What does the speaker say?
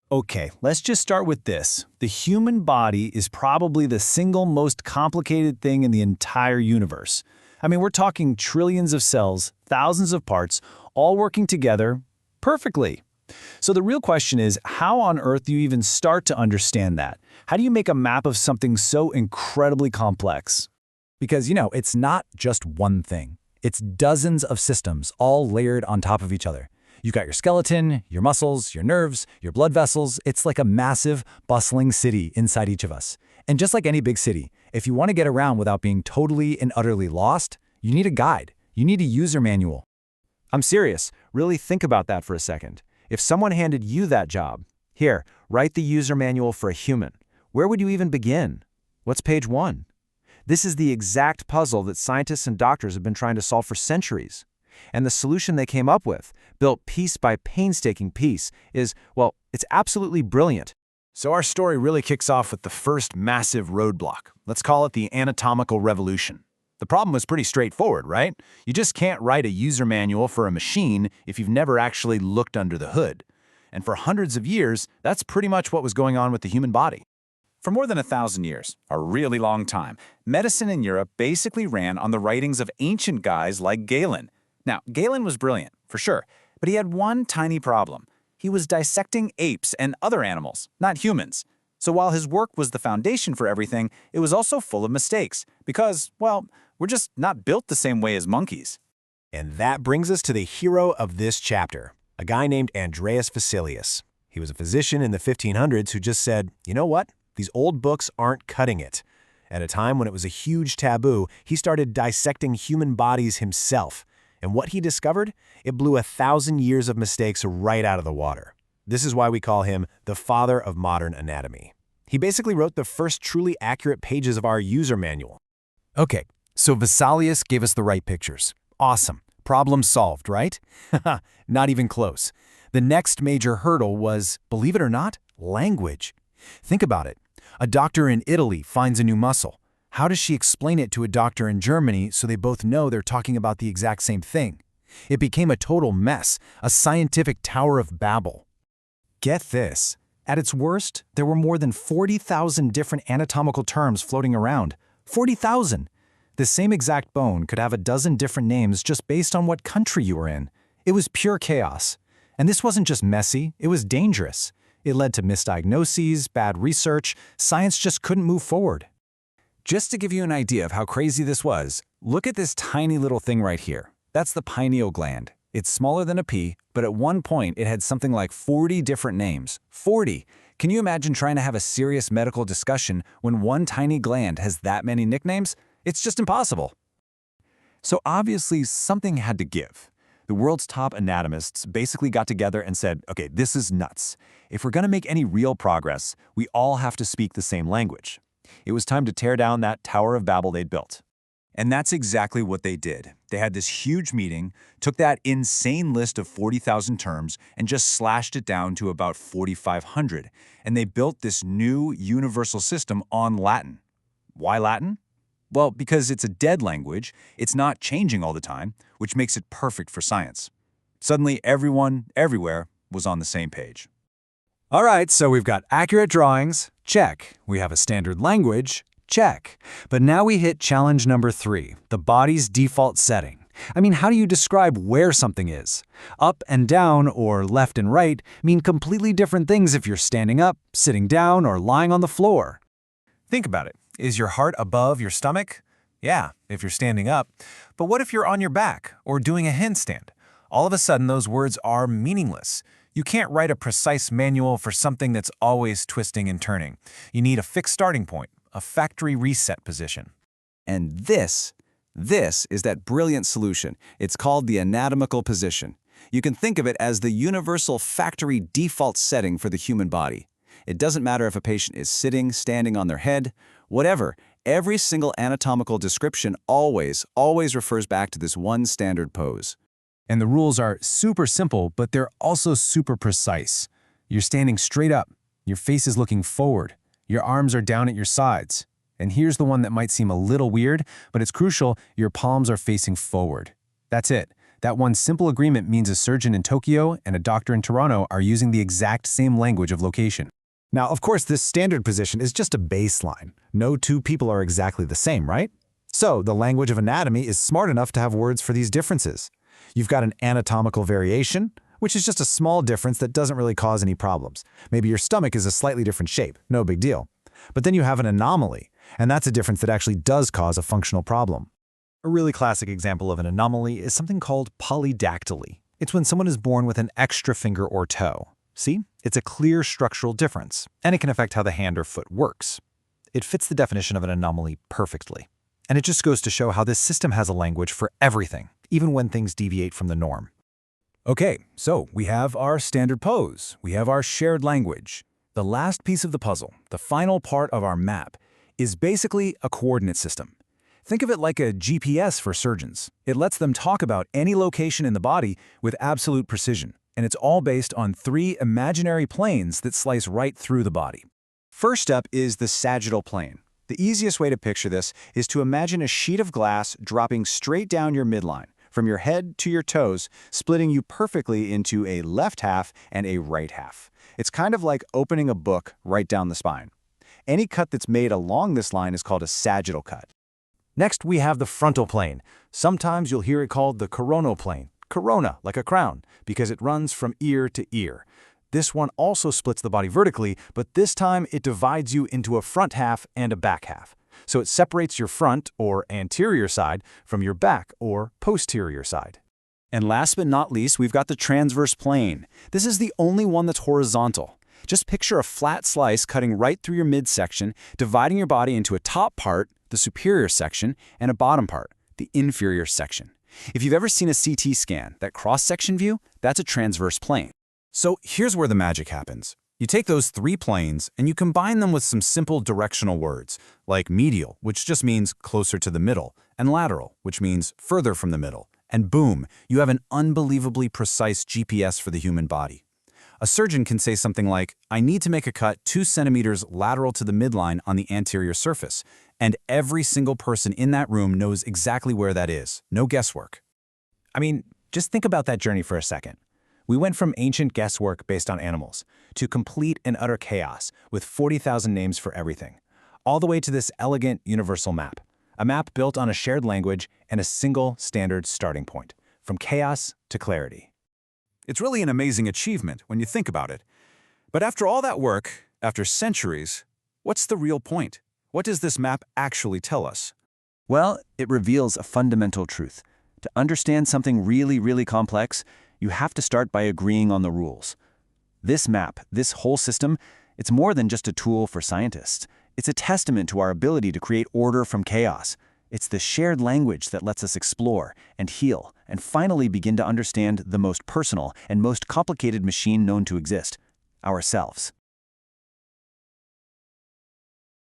Okay, let's just start with this. The human body is probably the single most complicated thing in the entire universe. I mean, we're talking trillions of cells, thousands of parts, all working together perfectly. So the real question is, how on earth do you even start to understand that? How do you make a map of something so incredibly complex? Because, it's not just one thing. It's dozens of systems all layered on top of each other. You've got your skeleton, your muscles, your nerves, your blood vessels. It's like a massive, bustling city inside each of us. And just like any big city, if you want to get around without being totally and utterly lost, you need a guide. You need a user manual. I'm serious. Really think about that for a second. If someone handed you that job, here, write the user manual for a human, where would you even begin? What's page 1? This is the exact puzzle that scientists and doctors have been trying to solve for centuries. And the solution they came up with, built piece by painstaking piece, is, well, it's absolutely brilliant. So our story really kicks off with the first massive roadblock. Let's call it the anatomical revolution. The problem was pretty straightforward, right? You just can't write a user manual for a machine if you've never actually looked under the hood. And for hundreds of years, that's pretty much what was going on with the human body. For more than 1,000 years, a really long time, medicine in Europe basically ran on the writings of ancient guys like Galen. Now, Galen was brilliant, for sure, but he had one tiny problem. He was dissecting apes and other animals, not humans. So while his work was the foundation for everything, it was also full of mistakes, because, well, we're just not built the same way as monkeys. And that brings us to the hero of this chapter, a guy named Andreas Vesalius. He was a physician in the 1500s who just said, you know what? These old books aren't cutting it. At a time when it was a huge taboo, he started dissecting human bodies himself. And what he discovered? It blew 1,000 years of mistakes right out of the water. This is why we call him the father of modern anatomy. He basically wrote the first truly accurate pages of our user manual. Okay, so Vesalius gave us the right pictures. Awesome. Problem solved, right? Not even close. The next major hurdle was, believe it or not, language. Think about it. A doctor in Italy finds a new muscle. How does she explain it to a doctor in Germany so they both know they're talking about the exact same thing? It became a total mess, a scientific Tower of Babel. Get this. At its worst, there were more than 40,000 different anatomical terms floating around. 40,000! The same exact bone could have a dozen different names just based on what country you were in. It was pure chaos. And this wasn't just messy, it was dangerous. It led to misdiagnoses, bad research. Science just couldn't move forward. Just to give you an idea of how crazy this was, look at this tiny little thing right here. That's the pineal gland. It's smaller than a pea, but at one point it had something like 40 different names. 40! Can you imagine trying to have a serious medical discussion when one tiny gland has that many nicknames? It's just impossible. So obviously something had to give. The world's top anatomists basically got together and said, okay, this is nuts. If we're going to make any real progress, we all have to speak the same language. It was time to tear down that Tower of Babel they'd built. And that's exactly what they did. They had this huge meeting, took that insane list of 40,000 terms, and just slashed it down to about 4,500. And they built this new universal system on Latin. Why Latin? Well, because it's a dead language, it's not changing all the time, which makes it perfect for science. Suddenly, everyone, everywhere, was on the same page. All right, so we've got accurate drawings, check. We have a standard language, check. But now we hit challenge number 3, the body's default setting. I mean, how do you describe where something is? Up and down, or left and right, mean completely different things if you're standing up, sitting down, or lying on the floor. Think about it. Is your heart above your stomach? Yeah, if you're standing up. But what if you're on your back or doing a handstand? All of a sudden, those words are meaningless. You can't write a precise manual for something that's always twisting and turning. You need a fixed starting point, a factory reset position. And this is that brilliant solution. It's called the anatomical position. You can think of it as the universal factory default setting for the human body. It doesn't matter if a patient is sitting, standing on their head, whatever. Every single anatomical description always refers back to this one standard pose. And the rules are super simple, but they're also super precise. You're standing straight up. Your face is looking forward. Your arms are down at your sides. And here's the one that might seem a little weird, but it's crucial. Your palms are facing forward. That's it. That one simple agreement means a surgeon in Tokyo and a doctor in Toronto are using the exact same language of location. Now, of course, this standard position is just a baseline. No two people are exactly the same, right? So, the language of anatomy is smart enough to have words for these differences. You've got an anatomical variation, which is just a small difference that doesn't really cause any problems. Maybe your stomach is a slightly different shape, no big deal. But then you have an anomaly, and that's a difference that actually does cause a functional problem. A really classic example of an anomaly is something called polydactyly. It's when someone is born with an extra finger or toe. See? It's a clear structural difference, and it can affect how the hand or foot works. It fits the definition of an anomaly perfectly. And it just goes to show how this system has a language for everything, even when things deviate from the norm. Okay, so we have our standard pose. We have our shared language. The last piece of the puzzle, the final part of our map, is basically a coordinate system. Think of it like a GPS for surgeons. It lets them talk about any location in the body with absolute precision, and it's all based on 3 imaginary planes that slice right through the body. First up is the sagittal plane. The easiest way to picture this is to imagine a sheet of glass dropping straight down your midline, from your head to your toes, splitting you perfectly into a left half and a right half. It's kind of like opening a book right down the spine. Any cut that's made along this line is called a sagittal cut. Next, we have the frontal plane. Sometimes you'll hear it called the coronal plane. Corona, like a crown, because it runs from ear to ear. This one also splits the body vertically, but this time it divides you into a front half and a back half. So it separates your front, or anterior side, from your back, or posterior side. And last but not least, we've got the transverse plane. This is the only one that's horizontal. Just picture a flat slice cutting right through your midsection, dividing your body into a top part, the superior section, and a bottom part, the inferior section. If you've ever seen a CT scan, that cross-section view, that's a transverse plane. So here's where the magic happens. You take those 3 planes and you combine them with some simple directional words, like medial, which just means closer to the middle, and lateral, which means further from the middle. And boom, you have an unbelievably precise GPS for the human body. A surgeon can say something like, I need to make a cut 2 centimeters lateral to the midline on the anterior surface, and every single person in that room knows exactly where that is. No guesswork. I mean, just think about that journey for a second. We went from ancient guesswork based on animals to complete and utter chaos with 40,000 names for everything, all the way to this elegant universal map, a map built on a shared language and a single standard starting point, from chaos to clarity. It's really an amazing achievement when you think about it. But after all that work, after centuries, what's the real point? What does this map actually tell us? Well, it reveals a fundamental truth. To understand something really, really complex, you have to start by agreeing on the rules. This map, this whole system, it's more than just a tool for scientists. It's a testament to our ability to create order from chaos. It's the shared language that lets us explore and heal and finally begin to understand the most personal and most complicated machine known to exist, ourselves.